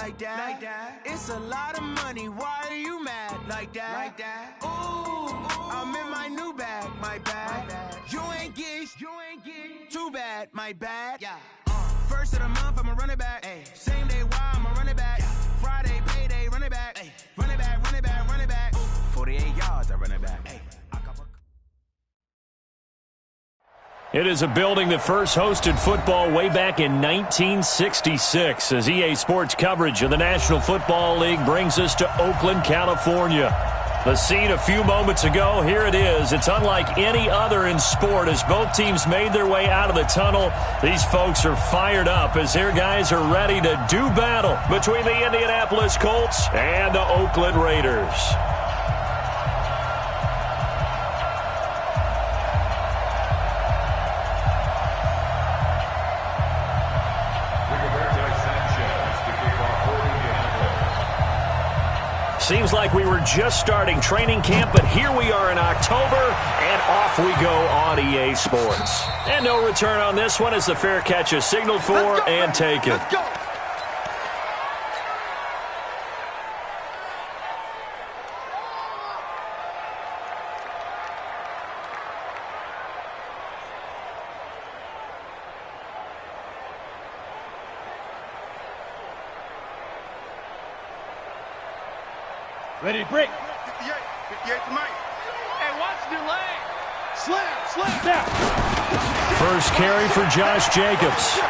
like that. It's a lot of money, why are you mad like that? Ooh, I'm in my new bag, my bad. You ain't get too bad, my bad. First of the month, I'ma run it back. Same day, why I'ma run it back. Friday, payday, run it back. Run it back, run it back, run it back. 48 yards, I run it back. It is a building that first hosted football way back in 1966 as EA Sports coverage of the National Football League brings us to Oakland, California. The scene a few moments ago, here it is. It's unlike any other in sport as both teams made their way out of the tunnel. These folks are fired up as their guys are ready to do battle between the Indianapolis Colts and the Oakland Raiders. Seems like we were just starting training camp, but here we are in October, and off we go on EA Sports. And no return on this one as the fair catch is signaled for and taken. Let's go. Ready to break. 58 to Mike. And watch the lane. Slam. Snap. First carry for Josh Jacobs.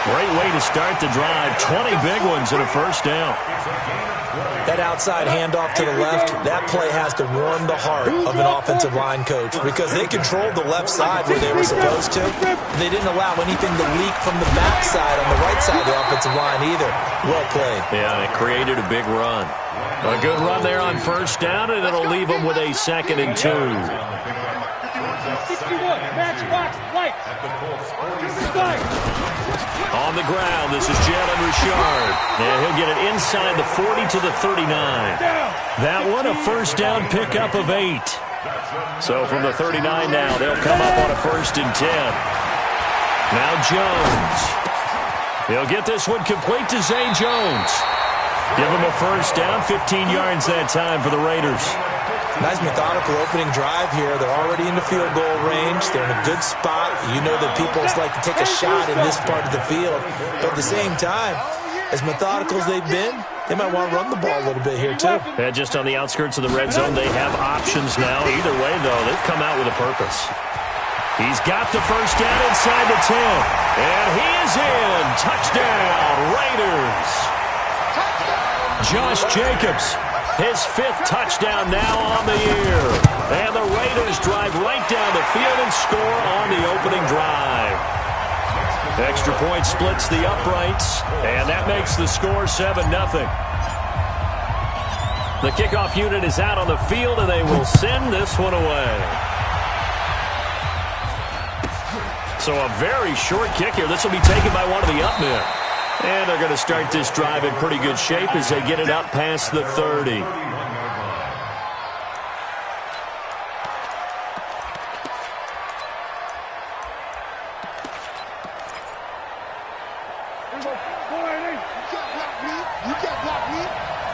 Great way to start the drive. 20 big ones and a first down. That outside handoff to the left, that play has to warm the heart of an offensive line coach because they controlled the left side where they were supposed to. They didn't allow anything to leak from the backside on the right side of the offensive line either. Well played. Yeah, and it created a big run. A good run there on first down, and it'll leave them with a 2nd and 2. 61, matchbox, light. On the ground, this is Jalen Richard. And he'll get it inside the 40 to the 39. That one, a first down pickup of 8. So from the 39 now, they'll come up on a 1st and 10. Now Jones. He'll get this one complete to Zay Jones. Give him a first down, 15 yards that time for the Raiders. Nice methodical opening drive here. They're already in the field goal range. They're in a good spot. You know that people like to take a shot in this part of the field. But at the same time, as methodical as they've been, they might want to run the ball a little bit here too. And just on the outskirts of the red zone, they have options now. Either way, though, they've come out with a purpose. He's got the first down inside the 10. And he is in. Touchdown, Raiders. Josh Jacobs, his 5th touchdown now on the year. And the Raiders drive right down the field and score on the opening drive. Extra point splits the uprights, and that makes the score 7-0. The kickoff unit is out on the field, and they will send this one away. So a very short kick here. This will be taken by one of the up men. And they're going to start this drive in pretty good shape as they get it up past the 30.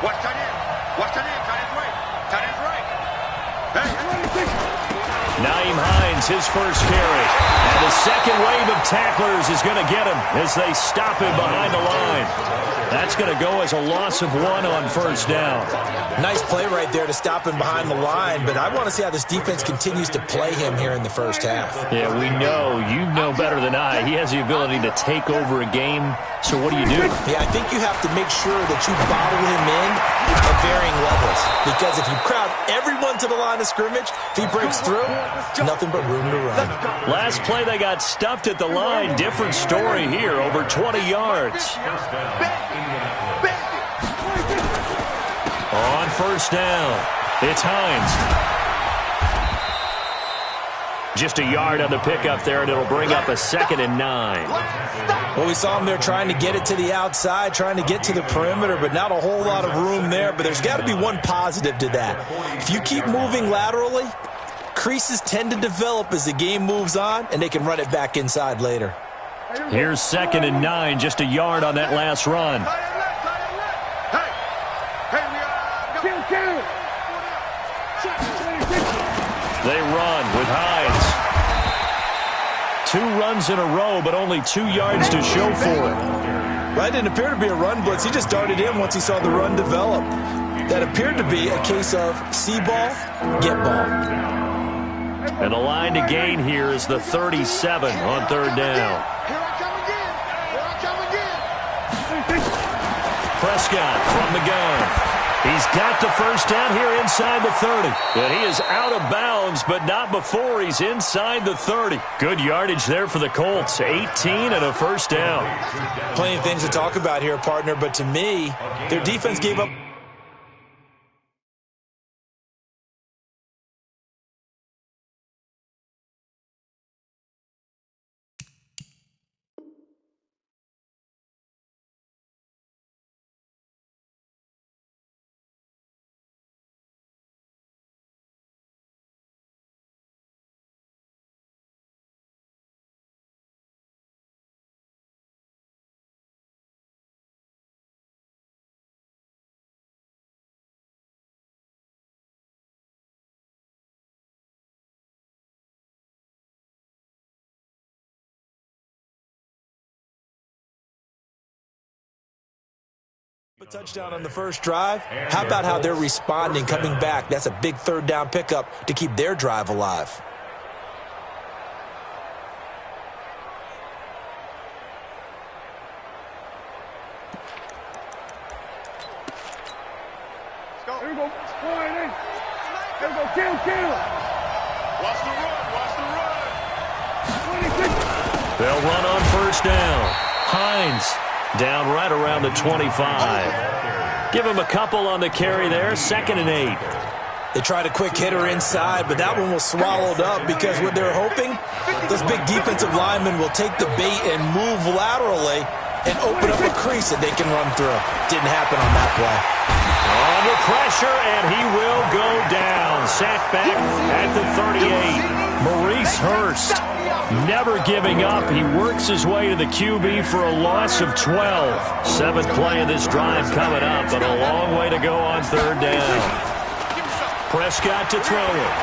Watch tight end. Watch tight end. Tight end's right. Tight end's right. Naeem Hines, his first carry. And the second wave of tacklers is going to get him as they stop him behind the line. That's going to go as a loss of 1 on first down. Nice play right there to stop him behind the line, but I want to see how this defense continues to play him here in the first half. Yeah, we know. You know better than I. He has the ability to take over a game. So what do you do? Yeah, I think you have to make sure that you bottle him in at varying levels. Because if you crowd everyone to the line of scrimmage, if he breaks through, nothing but room to run. Last play, they got stuffed at the line. Different story here, over 20 yards. On first down, it's Hines. Just a yard on the pickup there, and it'll bring up a 2nd and 9. Well, we saw him there trying to get it to the outside, trying to get to the perimeter, but not a whole lot of room there. But there's got to be one positive to that. If you keep moving laterally, creases tend to develop as the game moves on, and they can run it back inside later. Here's 2nd and 9, just a yard on that last run. They run with Hines. 2 runs in a row, but only 2 yards to show for it. That didn't appear to be a run blitz. He just darted in once he saw the run develop. That appeared to be a case of see ball, get ball. And the line to gain here is the 37 on 3rd down. Prescott from the gun. He's got the first down here inside the 30. And he is out of bounds, but not before he's inside the 30. Good yardage there for the Colts. 18 and a first down. Plenty of things to talk about here, partner, but to me, their defense gave up. A touchdown on the first drive. How about how they're responding, coming back? That's a big 3rd down pickup to keep their drive alive. Here we go. Here we go. Kill. Watch the run. They'll run on first down. Hines down right around the 25. Give him a couple on the carry there. 2nd and 8. They tried a quick hitter inside, but that one was swallowed up because what they're hoping, those big defensive linemen will take the bait and move laterally and open up a crease that they can run through. Didn't happen on that play. Under pressure, and he will go down. Sacked back at the 38. Maurice Hurst. Never giving up. He works his way to the QB for a loss of 12. 7th play of this drive coming up, but a long way to go on 3rd down. Prescott to throw it.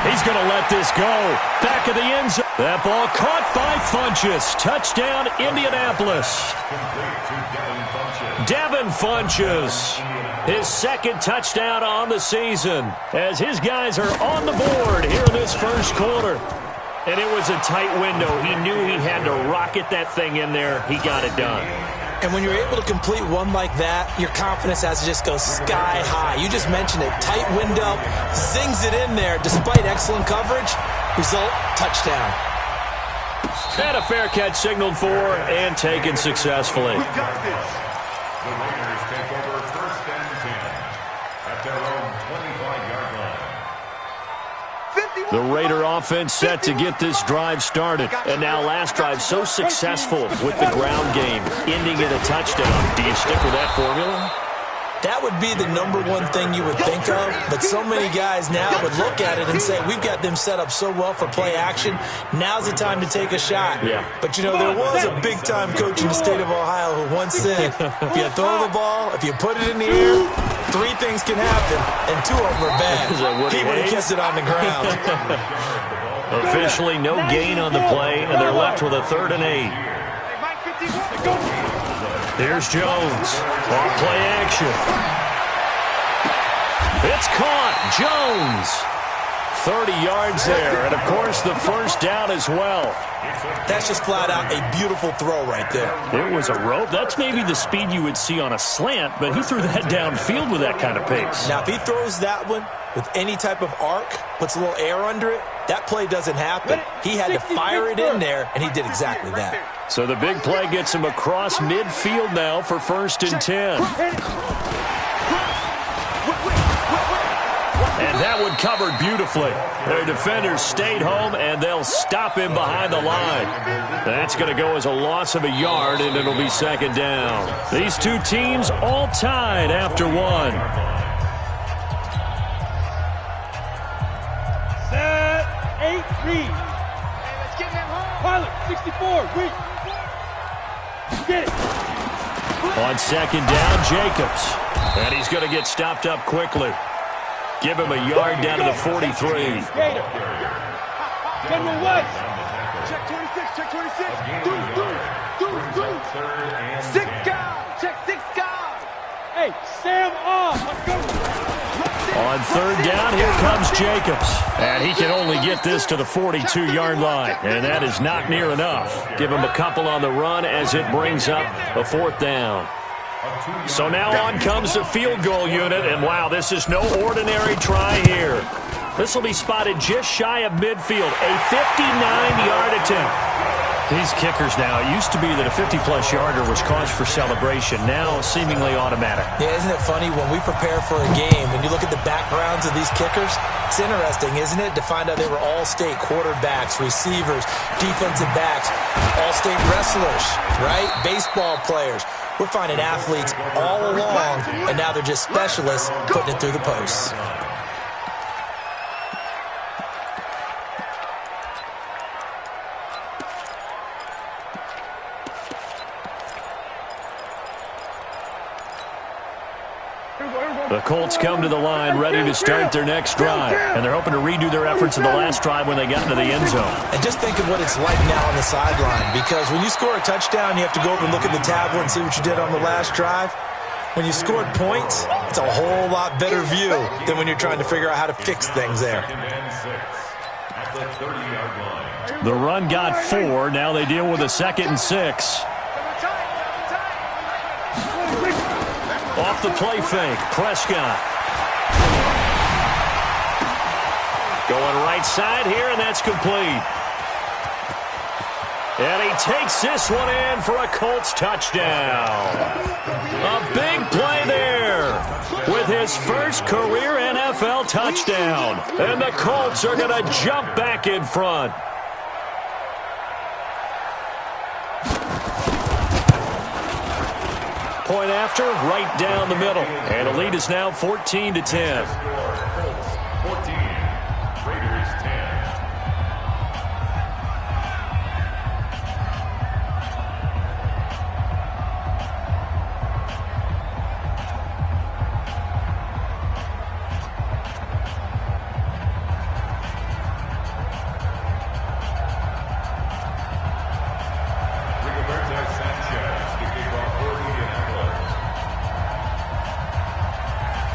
He's going to let this go. Back of the end zone. That ball caught by Funchess. Touchdown, Indianapolis. Devin Funchess. His 2nd touchdown on the season as his guys are on the board here in this first quarter. And it was a tight window. He knew he had to rocket that thing in there. He got it done. And when you're able to complete one like that, your confidence has to just go sky high. You just mentioned it. Tight window, zings it in there despite excellent coverage. Result, touchdown. And a fair catch signaled for and taken successfully. The Raiders take over 1st and 10 at their own 25-yard line. The Raider offense set to get this drive started. And now last drive so successful with the ground game, ending in a touchdown. Do you stick with that formula? That would be the #1 thing you would think of, but so many guys now would look at it and say, we've got them set up so well for play action, now's the time to take a shot. Yeah. But, you know, there was a big-time coach in the state of Ohio who once said, if you throw the ball, if you put it in the air, 3 things can happen, and 2 of them are bad. He would have kissed it on the ground. Officially no gain on the play, and they're left with a 3rd and 8. Here's Jones. Off play action. It's caught. Jones. 30 yards there. And, of course, the first down as well. That's just flat out a beautiful throw right there. It was a rope. That's maybe the speed you would see on a slant, but he threw that downfield with that kind of pace. Now, if he throws that one with any type of arc, puts a little air under it, that play doesn't happen. He had to fire it in there, and he did exactly that. So the big play gets him across midfield now for 1st and 10. And that one covered beautifully. Their defenders stayed home, and they'll stop him behind the line. That's going to go as a loss of a yard, and it'll be 2nd down. These 2 teams all tied after 1. Set, 8, read. Hey, let's get him home. Pilot, 64, read. Get it. On second down, Jacobs. And he's going to get stopped up quickly. Give him a yard down to the 43. General West. Check 26, check 26. Do. 6 guys. Check 6 guys. Hey, Sam off. Let's go. On third down, here comes Jacobs. And he can only get this to the 42-yard line. And that is not near enough. Give him a couple on the run as it brings up a fourth down. So now on comes the field goal unit. And wow, this is no ordinary try here. This will be spotted just shy of midfield. A 59-yard attempt. These kickers now, it used to be that a 50-plus yarder was cause for celebration. Now, seemingly automatic. Yeah, isn't it funny? When we prepare for a game, when you look at the backgrounds of these kickers, it's interesting, isn't it, to find out they were all-state quarterbacks, receivers, defensive backs, all-state wrestlers, right? Baseball players. We're finding athletes all along, and now they're just specialists putting it through the posts. The Colts come to the line ready to start their next drive. And they're hoping to redo their efforts in the last drive when they got into the end zone. And just think of what it's like now on the sideline. Because when you score a touchdown, you have to go over and look at the tablet and see what you did on the last drive. When you scored points, it's a whole lot better view than when you're trying to figure out how to fix things there. The run got 4. Now they deal with a 2nd and 6. Off the play fake, Prescott. Going right side here, and that's complete. And he takes this one in for a Colts touchdown. A big play there with his first career NFL touchdown. And the Colts are going to jump back in front. Point after, right down the middle. And the lead is now 14-10. 14, Raiders 10.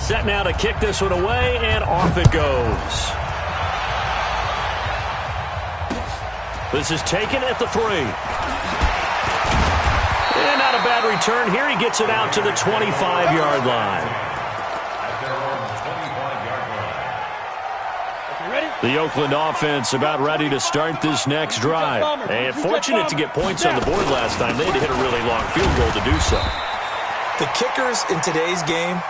Set now to kick this one away, and off it goes. This is taken at the 3. And not a bad return here. He gets it out to the 25-yard line. The Oakland offense about ready to start this next drive. And fortunate to get points on the board last time. They had to hit a really long field goal to do so. The kickers in today's game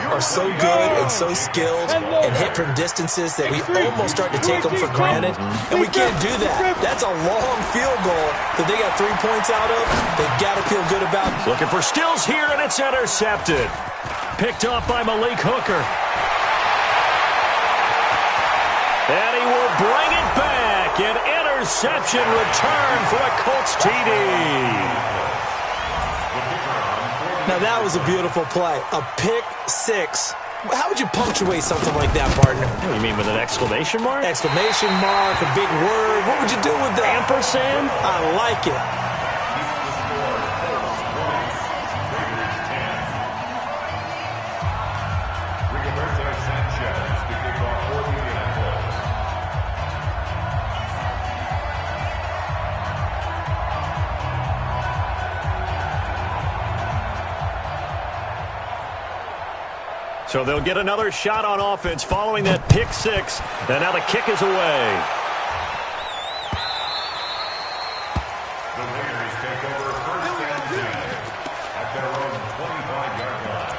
are so good and so skilled and hit from distances that we almost start to take them for granted, and we can't do that. That's a long field goal that they got 3 points out of. They've got to feel good about. Looking for Stills here, and it's intercepted. Picked off by Malik Hooker. And he will bring it back. An interception return for a Colts TD. Now, that was a beautiful play. A pick 6. How would you punctuate something like that, partner? What do you mean, with an exclamation mark? Exclamation mark, a big word. What would you do with that? Ampersand? I like it. So they'll get another shot on offense following that pick 6. And now the kick is away. The Raiders take over first and 10 at their own 25-yard line.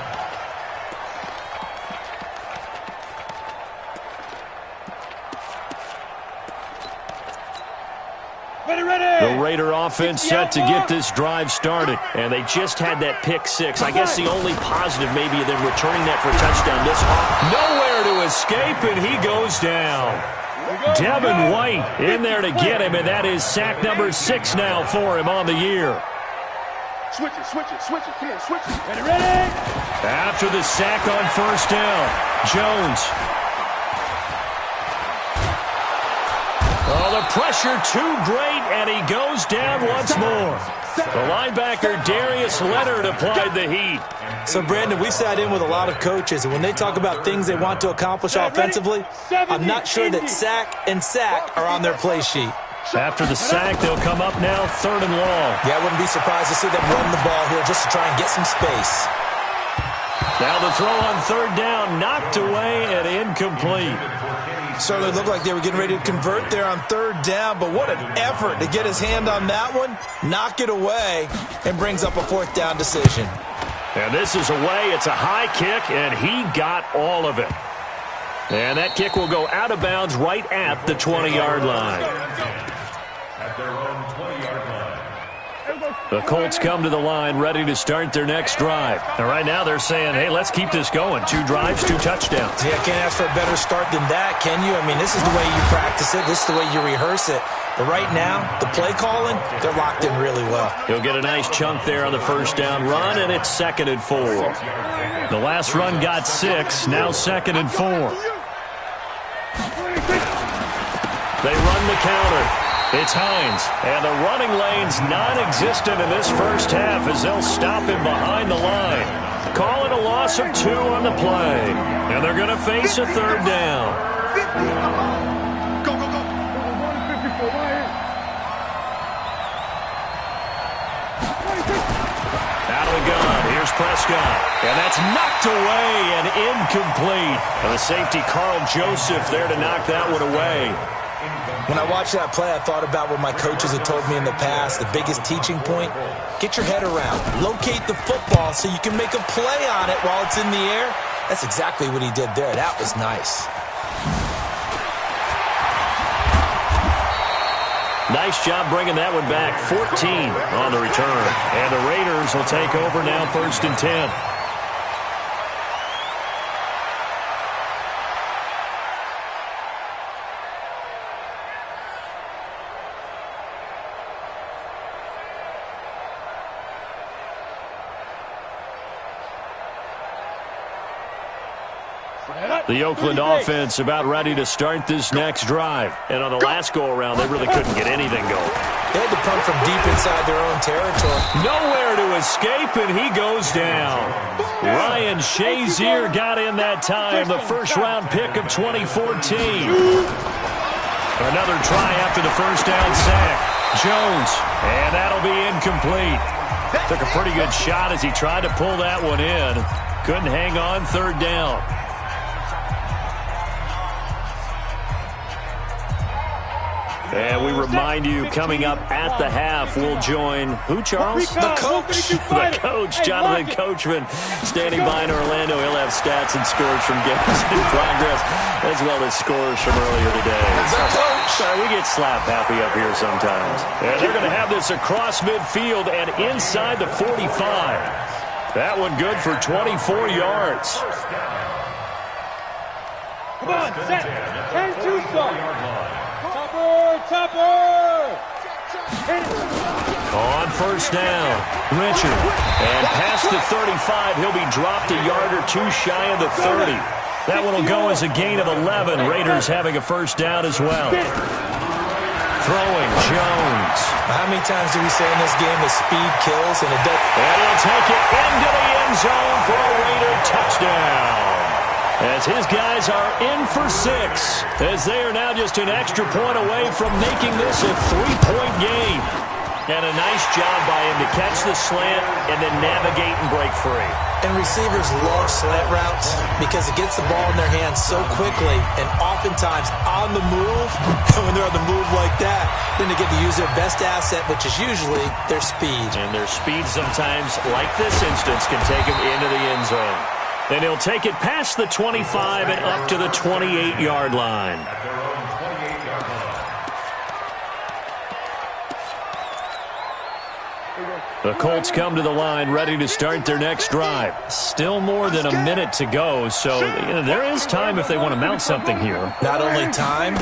The Raider offense set to get this drive started. And they just had that pick 6. I guess the only positive maybe of them returning that for a touchdown this nowhere to escape, and he goes down. Devin White in there to get him, and that is sack number 6 now for him on the year. Switch it. Come on, switch it. Ready? After the sack on first down, Jones. Oh, the pressure too great, and he goes down once more. The linebacker, Darius Leonard, applied the heat. So, Brandon, we sat in with a lot of coaches, and when they talk about things they want to accomplish offensively, I'm not sure that sack and sack are on their play sheet. After the sack, they'll come up now, 3rd and long. Yeah, I wouldn't be surprised to see them run the ball here just to try and get some space. Now the throw on 3rd down, knocked away and incomplete. Certainly looked like they were getting ready to convert there on 3rd down, but what an effort to get his hand on that one, knock it away, and brings up a 4th down decision. And this is away. It's a high kick, and he got all of it. And that kick will go out of bounds right at the 20-yard line. At their own 20-yard line. The Colts come to the line ready to start their next drive. And right now they're saying, hey, let's keep this going. 2 drives, 2 touchdowns. Yeah, can't ask for a better start than that, can you? I mean, this is the way you practice it. This is the way you rehearse it. But right now, the play calling, they're locked in really well. He'll get a nice chunk there on the first down run, and it's 2nd and 4. The last run got 6, now 2nd and 4. They run the counter. It's Hines, and the running lane's non-existent in this first half as they'll stop him behind the line. Call it a loss of 2 on the play, and they're going to face a 3rd down. Go. Out of the gun, here's Prescott, and that's knocked away and incomplete. And the safety, Carl Joseph, there to knock that one away. When I watched that play, I thought about what my coaches had told me in the past. The biggest teaching point, get your head around. Locate the football so you can make a play on it while it's in the air. That's exactly what he did there. That was nice. Nice job bringing that one back. 14 on the return. And the Raiders will take over now, 1st and 10. The Oakland offense about ready to start this next drive. And on the last go-around, they really couldn't get anything going. They had to punt from deep inside their own territory. Nowhere to escape, and he goes down. Ryan Shazier got in that time, the first-round pick of 2014. Another try after the first down sack. Jones, and that'll be incomplete. Took a pretty good shot as he tried to pull that one in. Couldn't hang on 3rd down. And we remind you, coming up at the half, we'll join who, Charles? The coach. The coach, Jonathan Coachman, standing by in Orlando. He'll have stats and scores from games in progress, as well as scores from earlier today. The coach. Sorry, we get slap happy up here sometimes. And they're going to have this across midfield and inside the 45. That one good for 24 yards. Come on, set. 10-2 stop. Topper! On first down, Richard. And past the 35, he'll be dropped a yard or 2 shy of the 30. That one will go as a gain of 11. Raiders having a first down as well. Throwing, Jones. How many times do we say in this game that speed kills and it does? And he'll take it into the end zone for a Raider touchdown. As his guys are in for 6, as they are now just an extra point away from making this a 3-point game. And a nice job by him to catch the slant and then navigate and break free. And receivers love slant routes because it gets the ball in their hands so quickly and oftentimes on the move. And when they're on the move like that, then they get to use their best asset, which is usually their speed. And their speed sometimes, like this instance, can take them into the end zone. And he'll take it past the 25 and up to the 28-yard line. At their own 28-yard line. The Colts come to the line ready to start their next drive. Still more than a minute to go, so there is time if they want to mount something here. Not only time,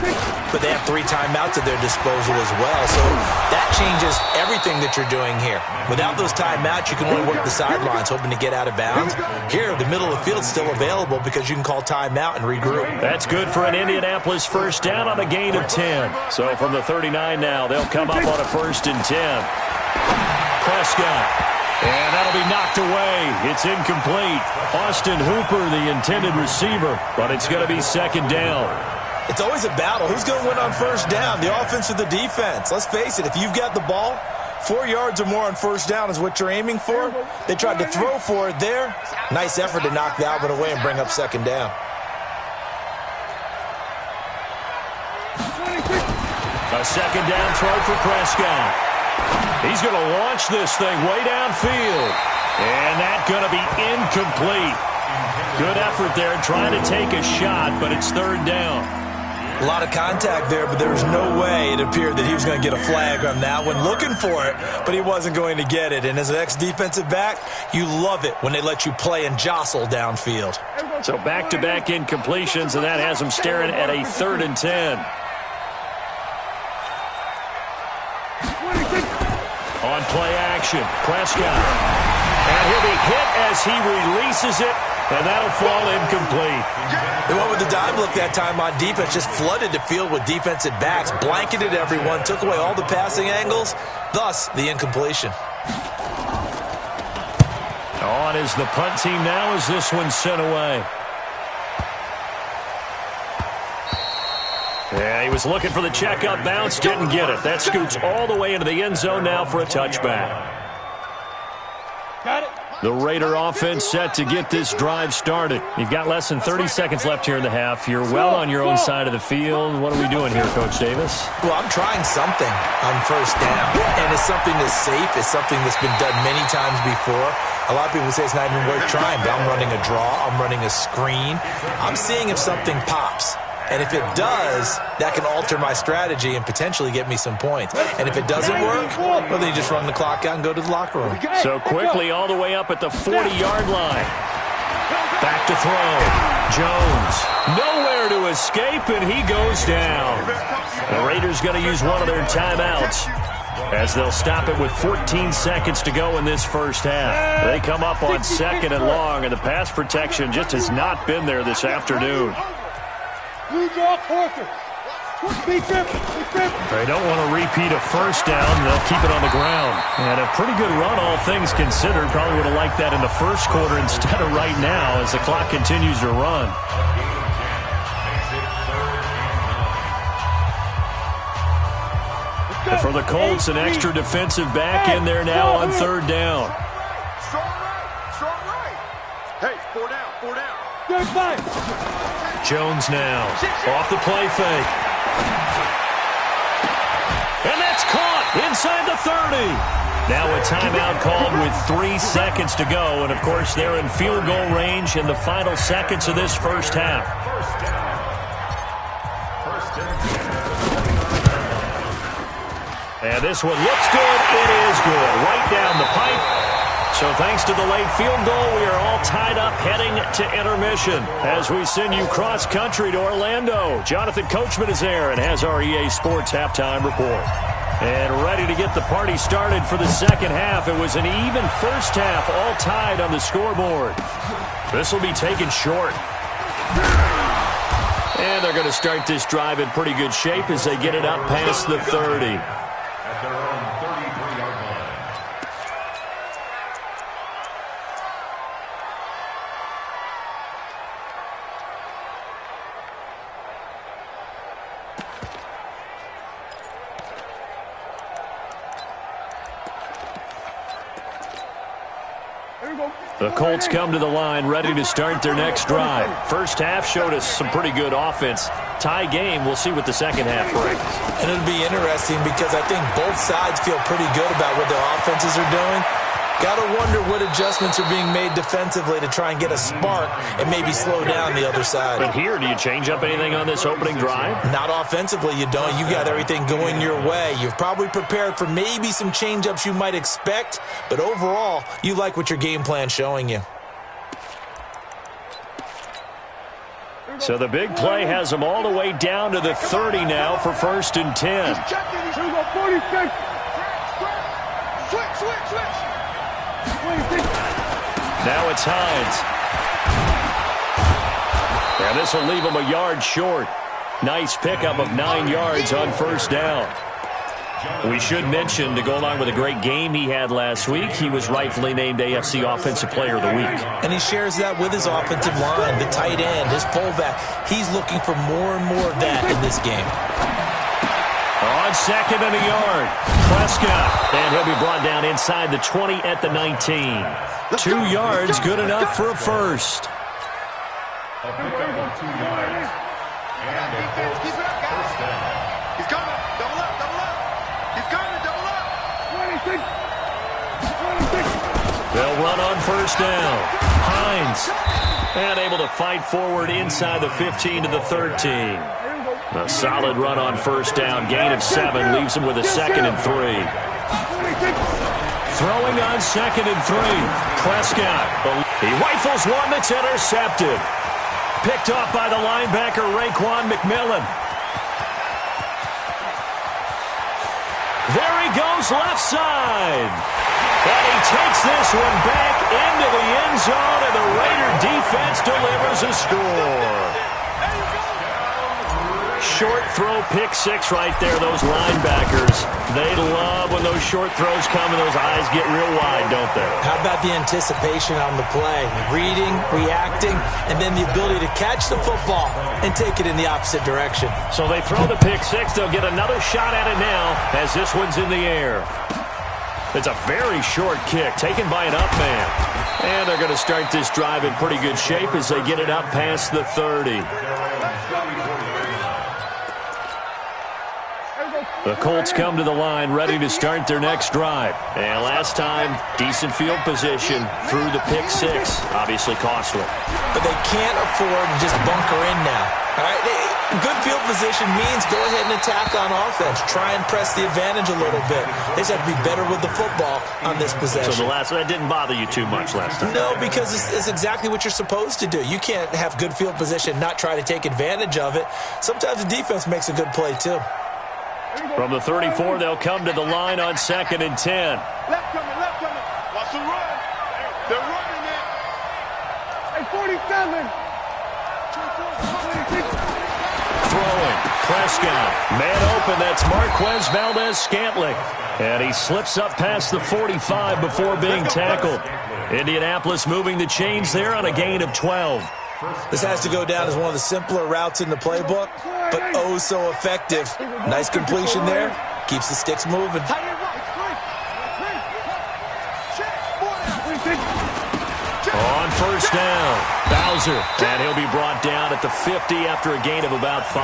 but they have 3 timeouts at their disposal as well, so that changes everything that you're doing here. Without those timeouts, you can only work the sidelines, hoping to get out of bounds. Here, the middle of the field's still available because you can call timeout and regroup. That's good for an Indianapolis first down on a gain of 10. So from the 39 now, they'll come up on a 1st and 10. Prescott, and that'll be knocked away. It's incomplete. Austin Hooper, the intended receiver, but it's going to be 2nd down. It's always a battle. Who's going to win on 1st down, the offense or the defense? Let's face it, if you've got the ball, 4 yards or more on 1st down is what you're aiming for. They tried to throw for it there. Nice effort to knock that one away and bring up 2nd down. A 2nd down throw for Prescott. He's going to launch this thing way downfield. And that's going to be incomplete. Good effort there trying to take a shot, but it's 3rd down. A lot of contact there, but there was no way it appeared that he was going to get a flag on that one. Looking for it, but he wasn't going to get it. And as an ex-defensive back, you love it when they let you play and jostle downfield. So back-to-back incompletions, and that has him staring at a 3rd and 10. On play action, Prescott. And he'll be hit as he releases it, and that'll fall incomplete. They went with the dive look that time on defense, just flooded the field with defensive backs, blanketed everyone, took away all the passing angles, thus the incompletion. On is the punt team now as this one's sent away. Yeah, he was looking for the checkup bounce, didn't get it. That scoots all the way into the end zone now for a touchback. Got it. The Raider offense set to get this drive started. You've got less than 30 seconds left here in the half. You're well on your own side of the field. What are we doing here, Coach Davis? Well, I'm trying something on 1st down, and it's something that's safe. It's something that's been done many times before. A lot of people say it's not even worth trying, but I'm running a draw. I'm running a screen. I'm seeing if something pops. And if it does, that can alter my strategy and potentially get me some points. And if it doesn't work, well, then you just run the clock out and go to the locker room. So quickly all the way up at the 40-yard line. Back to throw. Jones. Nowhere to escape, and he goes down. The Raiders going to use one of their timeouts as they'll stop it with 14 seconds to go in this first half. They come up on 2nd and long, and the pass protection just has not been there this afternoon. Blue draw, quarter. Be careful. They don't want to repeat a 1st down. They'll keep it on the ground. And a pretty good run, all things considered. Probably would have liked that in the 1st quarter instead of right now as the clock continues to run. And for the Colts, an extra defensive back in there now on 3rd down. Strong right. Hey, 4 down. Good fight. Jones now off the play fake. And that's caught inside the 30. Now a timeout called with 3 seconds to go. And, of course, they're in field goal range in the final seconds of this first half. And this one looks good. It is good. Right down the pipe. So thanks to the late field goal, we are all tied up heading to intermission as we send you cross-country to Orlando. Jonathan Coachman is there and has our EA Sports halftime report. And ready to get the party started for the second half. It was an even first half, all tied on the scoreboard. This will be taken short. And they're going to start this drive in pretty good shape as they get it up past the 30. At their own 33-yard line. The Colts come to the line ready to start their next drive. First half showed us some pretty good offense. Tie game, we'll see what the second half brings. And it'll be interesting because I think both sides feel pretty good about what their offenses are doing. Got to wonder what adjustments are being made defensively to try and get a spark and maybe slow down the other side. But here, do you change up anything on this opening drive? Not offensively, you don't. You got everything going your way. You've probably prepared for maybe some change-ups you might expect, but overall, you like what your game plan's showing you. So the big play has them all the way down to the 30 now for 1st and 10. Now it's Hines. And this will leave him a yard short. Nice pickup of 9 yards on 1st down. We should mention, to go along with a great game he had last week, he was rightfully named AFC Offensive Player of the Week. And he shares that with his offensive line, the tight end, his fullback. He's looking for more and more of that in this game. On 2nd and a yard, Prescott. And he'll be brought down inside the 20 at the 19. 2 yards, good enough for a first. A pickup of 2 yards. And a first down. He's coming. Double up, double up. He's coming, double up. 26. They'll run on 1st down. Hines. And able to fight forward inside the 15 to the 13. A solid run on 1st down. Gain of 7 leaves him with a 2nd and 3. Throwing on 2nd and 3. Prescott. He rifles one that's intercepted. Picked off by the linebacker, Raekwon McMillan. There he goes, left side. And he takes this one back into the end zone, and the Raider defense delivers a score. Short throw, pick 6 right there, those linebackers. They love when those short throws come and those eyes get real wide, don't they? How about the anticipation on the play? Reading, reacting, and then the ability to catch the football and take it in the opposite direction. So they throw the pick 6. They'll get another shot at it now as this one's in the air. It's a very short kick taken by an up man. And they're going to start this drive in pretty good shape as they get it up past the 30. The Colts come to the line ready to start their next drive. And last time, decent field position through the pick 6. Obviously costly. But they can't afford to just bunker in now. All right? Good field position means go ahead and attack on offense. Try and press the advantage a little bit. They just have to be better with the football on this possession. So that didn't bother you too much last time? No, because it's exactly what you're supposed to do. You can't have good field position, not try to take advantage of it. Sometimes the defense makes a good play, too. From the 34, they'll come to the line on 2nd and 10. Left coming, left coming. Watch the run. They're running it. Hey, 47. Throwing. Prescott. Man open. That's Marquez Valdez-Scantling. And he slips up past the 45 before being tackled. Indianapolis moving the chains there on a gain of 12. This has to go down as one of the simpler routes in the playbook, but oh so effective. Nice completion there. Keeps the sticks moving. On 1st down, Bowser. And he'll be brought down at the 50 after a gain of about 5.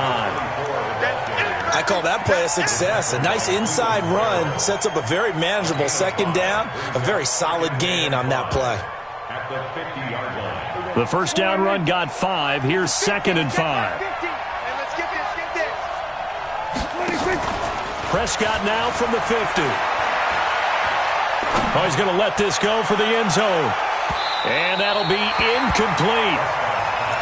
I call that play a success. A nice inside run sets up a very manageable 2nd down. A very solid gain on that play. At the 50-yard line. The 1st down run got 5. Here's 2nd and 5. Prescott now from the 50. Oh, he's going to let this go for the end zone. And that'll be incomplete.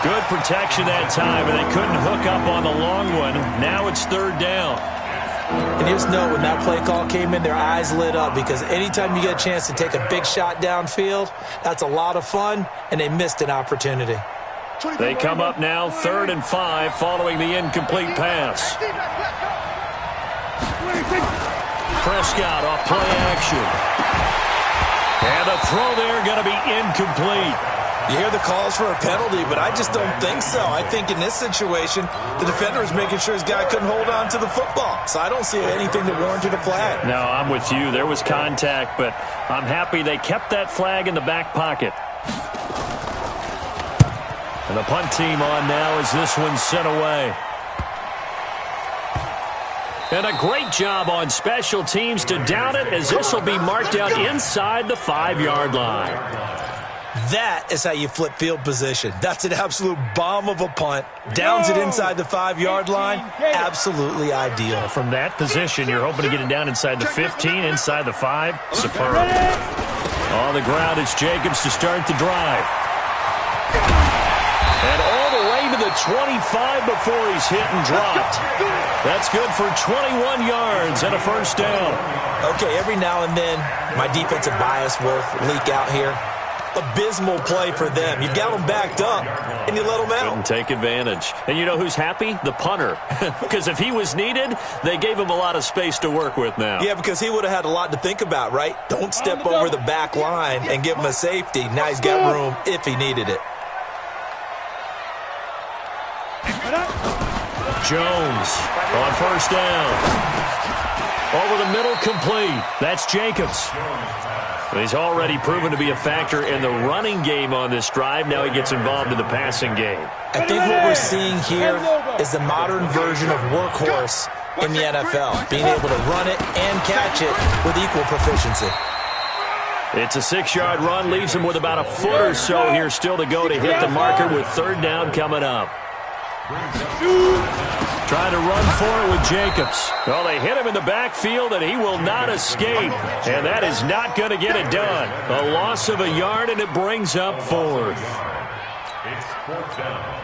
Good protection that time, and they couldn't hook up on the long one. Now it's 3rd down. And just know when that play call came in, their eyes lit up because anytime you get a chance to take a big shot downfield, that's a lot of fun, and they missed an opportunity. They come up now 3rd and 5 following the incomplete pass. Prescott off play action. And the throw there going to be incomplete. You hear the calls for a penalty, but I just don't think so. I think in this situation, the defender is making sure his guy couldn't hold on to the football. So I don't see anything that warranted a flag. No, I'm with you. There was contact, but I'm happy they kept that flag in the back pocket. And the punt team on now as this one's sent away. And a great job on special teams to down it, as this will be marked out inside the 5-yard line. That is how you flip field position. That's an absolute bomb of a punt. Downs it inside the 5-yard line. Absolutely ideal. From that position, you're hoping to get it down inside the 15, inside the 5. Superb. On the ground, it's Jacobs to start the drive. And all the way to the 25 before he's hit and dropped. That's good for 21 yards and a first down. Okay, every now and then, my defensive bias will leak out here. Abysmal play for them. You've got them backed up, and you let them out. Couldn't take advantage. And you know who's happy? The punter. Because if he was needed, they gave him a lot of space to work with now. Yeah, because he would have had a lot to think about, right? Don't step over the back line and give him a safety. Now he's got room if he needed it. Jones on first down. Over the middle, complete. That's Jacobs. He's already proven to be a factor in the running game on this drive. Now he gets involved in the passing game. I think what we're seeing here is the modern version of workhorse in the NFL, being able to run it and catch it with equal proficiency. It's a 6-yard run, leaves him with about a foot or so here still to go to hit the marker with third down coming up. Trying to run for it with Jacobs. Well, they hit him in the backfield, and he will not escape. And that is not going to get it done. A loss of a yard, and it brings up fourth. It's fourth down.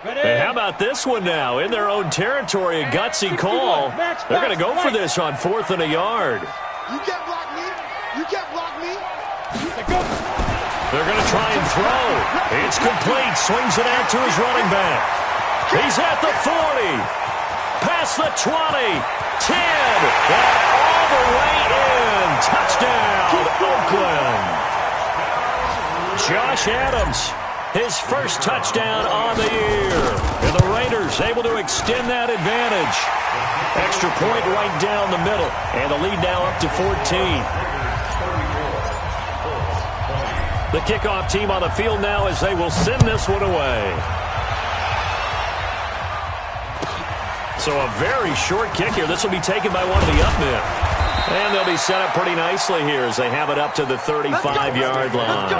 And how about this one now? In their own territory, a gutsy call. They're going to go for this on 4th and a yard. You can't block me. You can't block me. They're going to try and throw. It's complete. Swings it out to his running back. He's at the 40. Past the 20. 10. And all the way in. Touchdown, Oakland. Josh Adams. His first touchdown on the year. And the Raiders able to extend that advantage. Extra point right down the middle. And the lead now up to 14. The kickoff team on the field now as they will send this one away. So a very short kick here. This will be taken by one of the up men. And they'll be set up pretty nicely here as they have it up to the 35-yard line.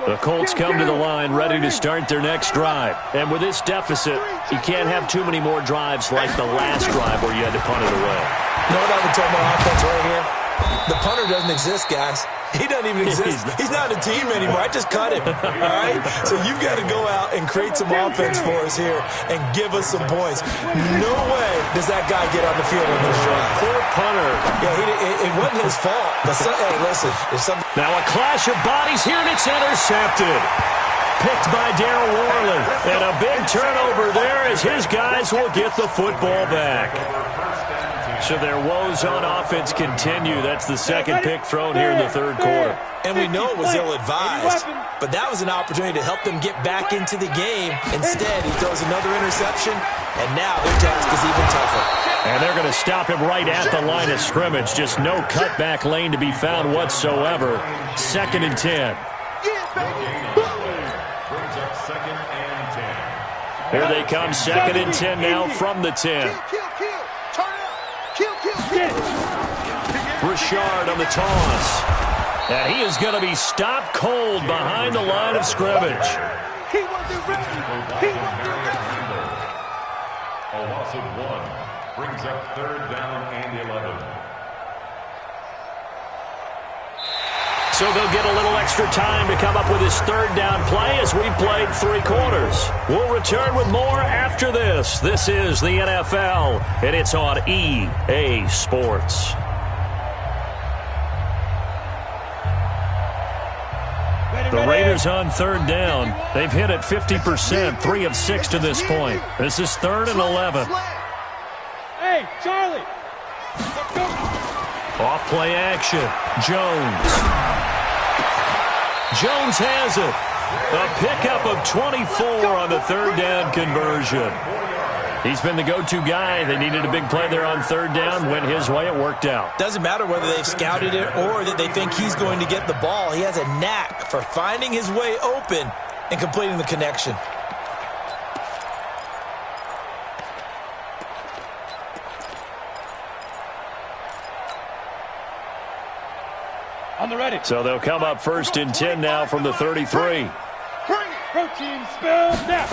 The Colts come to the line ready to start their next drive. And with this deficit, you can't have too many more drives like the last drive where you had to punt it away. You know what I would tell my offense right here? The punter doesn't exist, guys. He doesn't even exist. He's not a team anymore. I just cut him. All right? So you've got to go out and create some offense for us here and give us some points. No way does that guy get on the field on this drive. Poor punter. Yeah, it wasn't his fault. But hey, listen. Now a clash of bodies here, and it's intercepted. Picked by Darryl Worley. And a big turnover there as his guys will get the football back. So their woes on offense continue. That's the second pick thrown here in the third quarter. And we know it was ill-advised, but that was an opportunity to help them get back into the game. Instead, he throws another interception, and now their task is even tougher. And they're going to stop him right at the line of scrimmage. Just no cutback lane to be found whatsoever. 2nd and 10. Here they come, 2nd and 10 now from the 10. Richard on the toss. And he is going to be stopped cold behind the line of scrimmage. He wasn't ready. He wasn't ready. A loss of 1 brings up 3rd down and 11. So they'll get a little extra time to come up with his 3rd down play as we've played 3 quarters. We'll return with more after this. This is the NFL, and it's on EA Sports. The Raiders on 3rd down. They've hit it 50%, 3 of 6 to this point. This is 3rd and 11. Hey, Charlie. Off play action. Jones. Jones has it. A pickup of 24 on the third down conversion. He's been the go-to guy. They needed a big play there on third down. Went his way. It worked out. Doesn't matter whether they've scouted it or that they think he's going to get the ball. He has a knack for finding his way open and completing the connection. On the ready. So they'll come up 1st and 10 now from the 33. Protein spell now.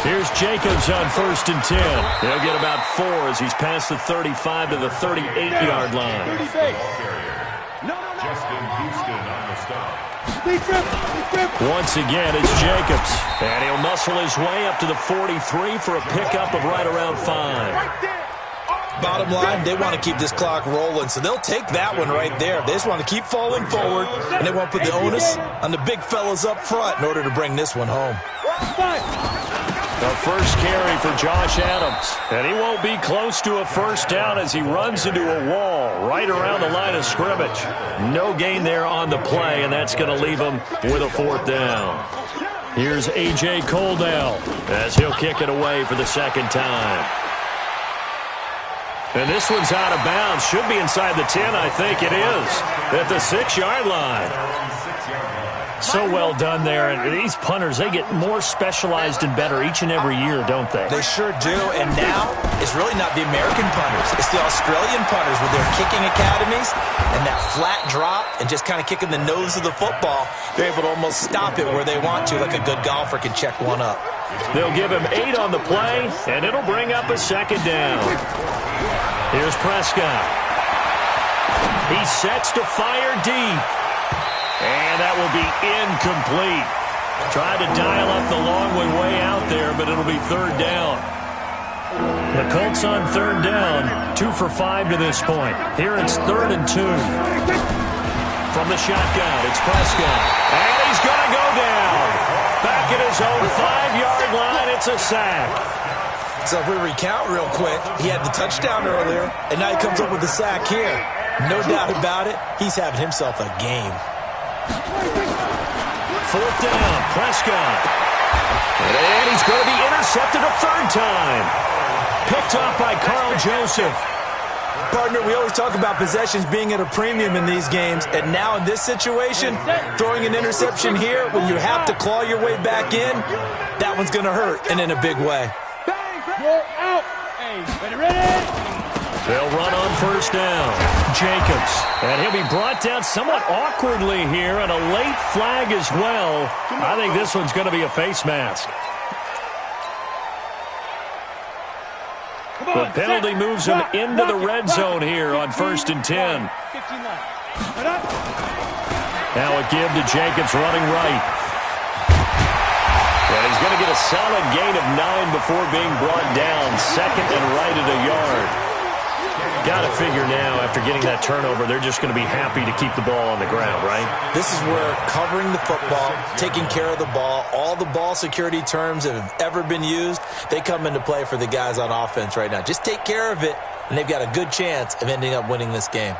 Here's Jacobs on 1st and 10. He'll get about 4 as he's past the 35 to the 38-yard line. Justin Houston on the stop. Once again, it's Jacobs. And he'll muscle his way up to the 43 for a pickup of right around 5. Bottom line, they want to keep this clock rolling, so they'll take that one right there. They just want to keep falling forward, and they won't put the onus on the big fellas up front in order to bring this one home. The first carry for Josh Adams. And he won't be close to a first down as he runs into a wall right around the line of scrimmage. No gain there on the play, and that's going to leave him with a 4th down. Here's A.J. Coldell as he'll kick it away for the second time. And this one's out of bounds. Should be inside the 10, I think it is. At the 6-yard line. So well done there. And these punters, they get more specialized and better each and every year, don't they? They sure do. And now, it's really not the American punters. It's the Australian punters with their kicking academies and that flat drop and just kind of kicking the nose of the football. They're able to almost stop it where they want to, like a good golfer can check one up. They'll give him 8 on the play, and it'll bring up a second down. Here's Prescott. He sets to fire deep. And that will be incomplete. Tried to dial up the long way out there, but it'll be 3rd down. The Colts on 3rd down, 2 for 5 to this point. Here it's 3rd and 2. From the shotgun, it's Prescott. And he's going to go down. Back at his own 5-yard line, it's a sack. So if we recount real quick, he had the touchdown earlier, and now he comes up with the sack here. No doubt about it, he's having himself a game. 4th down, Prescott. And he's going to be intercepted a 3rd time. Picked off by Carl Joseph. Partner, we always talk about possessions being at a premium in these games, and now in this situation, throwing an interception here when you have to claw your way back in, that one's going to hurt, and in a big way. You're out. Hey, ready? They'll run on 1st down. Jacobs. And he'll be brought down somewhat awkwardly here, and a late flag as well. I think this one's going to be a face mask. The penalty moves him into the red zone here on 1st and 10. Now a give to Jacobs running right. And he's going to get a solid gain of 9 before being brought down. 2nd and right at a yard. Got to figure now, after getting that turnover, they're just going to be happy to keep the ball on the ground, right? This is where covering the football, taking care of the ball, all the ball security terms that have ever been used, they come into play for the guys on offense right now. Just take care of it, and they've got a good chance of ending up winning this game.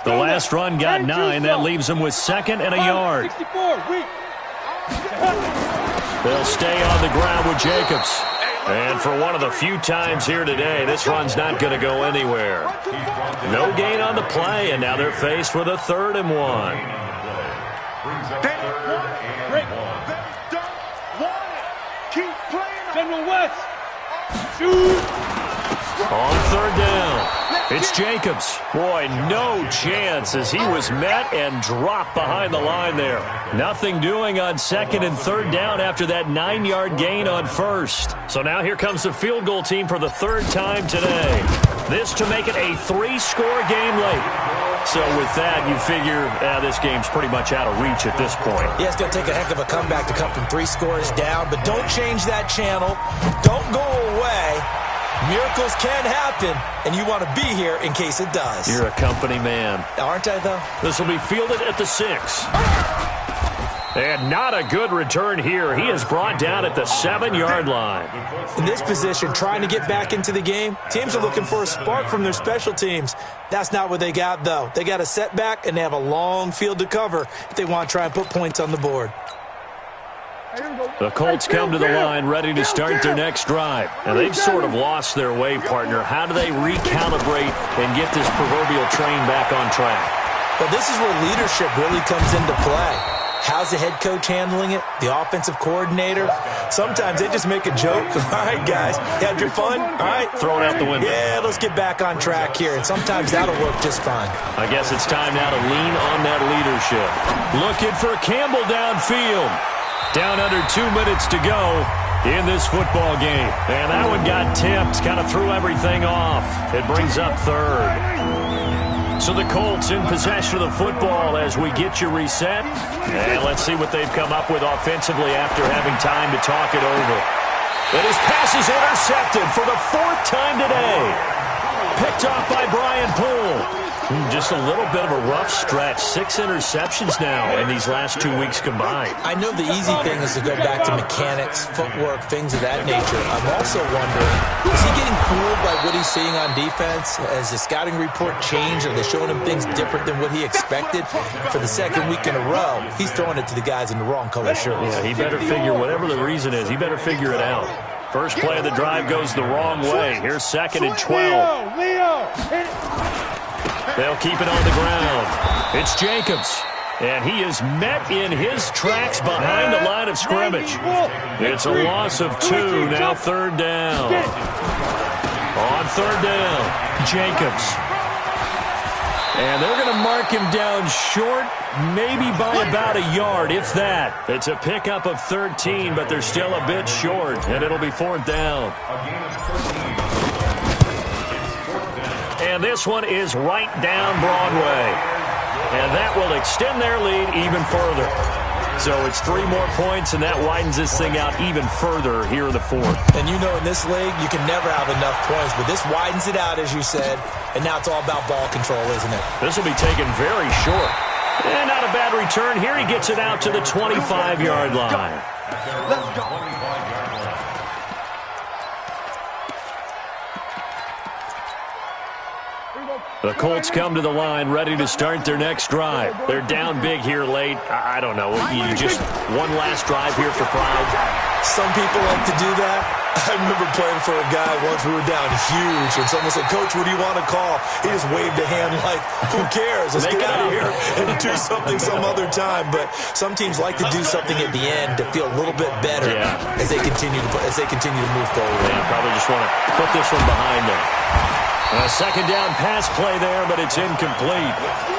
The last run got 9. That leaves them with 2nd and a yard. They'll stay on the ground with Jacobs. And for one of the few times here today, this run's not going to go anywhere. No gain on the play, and now they're faced with a 3rd and 1. General West. Shoot. On 3rd down, it's Jacobs. Boy, no chance as he was met and dropped behind the line there. Nothing doing on 2nd and 3rd down after that 9-yard gain on 1st. So now here comes the field goal team for the 3rd time today. This to make it a 3-score game late. So with that, you figure this game's pretty much out of reach at this point. Yeah, it's going to take a heck of a comeback to come from 3 scores down, but don't change that channel. Don't go away. Miracles can happen, and you want to be here in case it does. You're a company man. Aren't I, though? This will be fielded at the 6. And not a good return here. He is brought down at the 7-yard line. In this position, trying to get back into the game, teams are looking for a spark from their special teams. That's not what they got, though. They got a setback, and they have a long field to cover if they want to try and put points on the board. The Colts come to the line ready to start their next drive. And they've sort of lost their way, partner. How do they recalibrate and get this proverbial train back on track? Well, this is where leadership really comes into play. How's the head coach handling it? The offensive coordinator? Sometimes they just make a joke. All right, guys, you had your fun? All right. Throw it out the window. Yeah, let's get back on track here. And sometimes that'll work just fine. I guess it's time now to lean on that leadership. Looking for Campbell downfield. Down under 2 minutes to go in this football game. And that one got tipped, kind of threw everything off. It brings up third. So the Colts in possession of the football as we get you reset. And let's see what they've come up with offensively after having time to talk it over. And his pass is intercepted for the 4th time today. Picked off by Brian Poole. Just a little bit of a rough stretch. 6 interceptions now in these last 2 weeks combined. I know the easy thing is to go back to mechanics, footwork, things of that nature. I'm also wondering, is he getting fooled by what he's seeing on defense? Has the scouting report changed? Are they showing him things different than what he expected? For the 2nd week in a row, he's throwing it to the guys in the wrong color shirts. Yeah, he better figure, whatever the reason is, he better figure it out. First play of the drive goes the wrong way. Here's 2nd and 12. They'll keep it on the ground. It's Jacobs. And he is met in his tracks behind the line of scrimmage. It's a loss of 2. Now 3rd down. On 3rd down, Jacobs. And they're going to mark him down short, maybe by about a yard, if that. It's a pickup of 13, but they're still a bit short, and it'll be 4th down. And this one is right down Broadway. And that will extend their lead even further. So it's 3 more points, and that widens this thing out even further here in the 4th. And you know in this league, you can never have enough points, but this widens it out, as you said, and now it's all about ball control, isn't it? This will be taken very short. And not a bad return here. He gets it out to the 25-yard line. Let's go. The Colts come to the line ready to start their next drive. They're down big here late. I don't know. You just one last drive here for pride. Some people like to do that. I remember playing for a guy once. We were down huge, and someone said, "Coach, what do you want to call?" He just waved a hand like, "Who cares? Let's get out of here and do something some other time." But some teams like to do something at the end to feel a little bit better as they continue to move forward. Yeah, probably just want to put this one behind them. A 2nd down pass play there, but it's incomplete.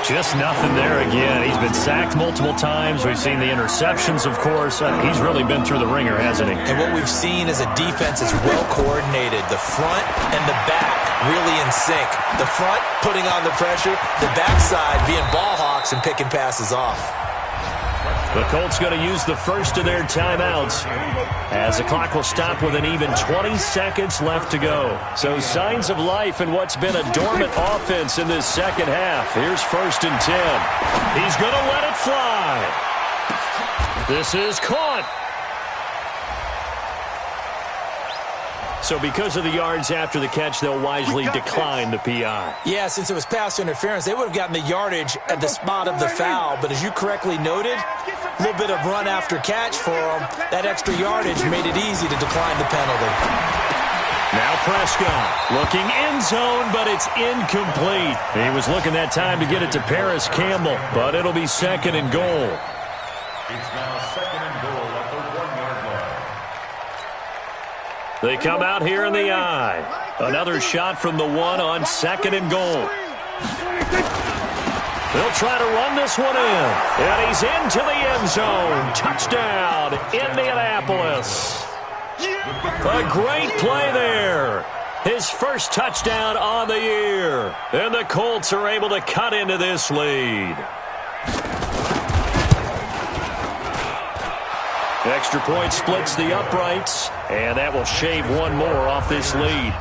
Just nothing there again. He's been sacked multiple times. We've seen the interceptions, of course. He's really been through the ringer, hasn't he? And what we've seen is a defense that's well coordinated. The front and the back really in sync. The front putting on the pressure, the backside being ball hawks and picking passes off. The Colts going to use the first of their timeouts as the clock will stop with an even 20 seconds left to go. So signs of life in what's been a dormant offense in this 2nd half. Here's 1st and 10. He's going to let it fly. This is caught. So because of the yards after the catch, they'll wisely decline the PI. Yeah, since it was pass interference, they would have gotten the yardage at the spot of the foul. But as you correctly noted, a little bit of run after catch for them. That extra yardage made it easy to decline the penalty. Now Prescott looking end zone, but it's incomplete. He was looking that time to get it to Paris Campbell, but it'll be 2nd and goal. It's now 2nd and goal at the 1-yard line. They come out here in the eye. Another shot from the 1 on 2nd and goal. They'll try to run this one in. And he's into the end zone. Touchdown, Indianapolis. A great play there. His first touchdown on the year. And the Colts are able to cut into this lead. Extra point splits the uprights, and that will shave one more off this lead.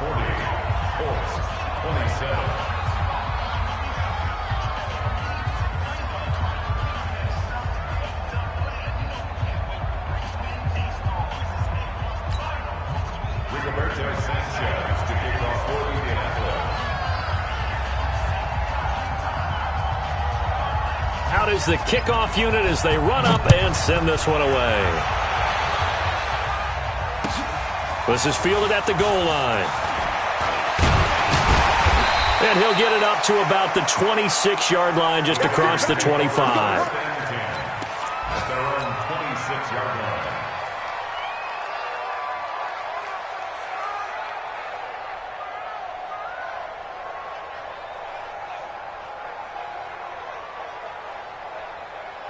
out as the kickoff unit as they run up and send this one away. This is fielded at the goal line. And he'll get it up to about the 26-yard line, just across the 25. At their own 26-yard line.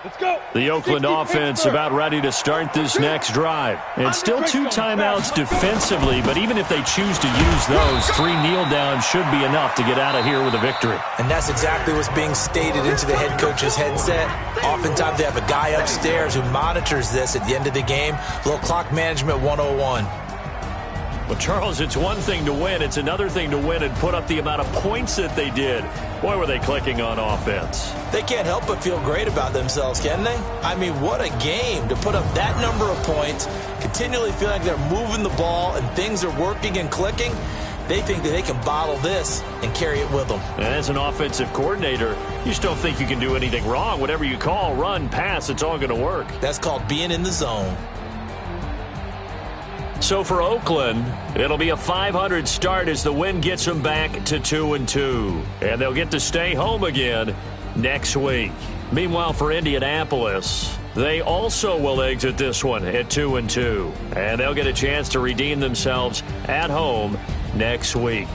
Let's go. The Oakland offense about ready to start this next drive. And still 2 timeouts defensively, but even if they choose to use those, 3 kneel downs should be enough to get out of here with a victory. And that's exactly what's being stated into the head coach's headset. Oftentimes they have a guy upstairs who monitors this at the end of the game. A little clock management 101. Well, Charles, it's one thing to win. It's another thing to win and put up the amount of points that they did. Boy, were they clicking on offense. They can't help but feel great about themselves, can they? I mean, what a game to put up that number of points, continually feeling like they're moving the ball and things are working and clicking. They think that they can bottle this and carry it with them. And as an offensive coordinator, you just don't think you can do anything wrong. Whatever you call, run, pass, it's all going to work. That's called being in the zone. So for Oakland, it'll be a 500 start as the win gets them back to 2-2. And they'll get to stay home again next week. Meanwhile, for Indianapolis, they also will exit this one at 2-2. And they'll get a chance to redeem themselves at home next week.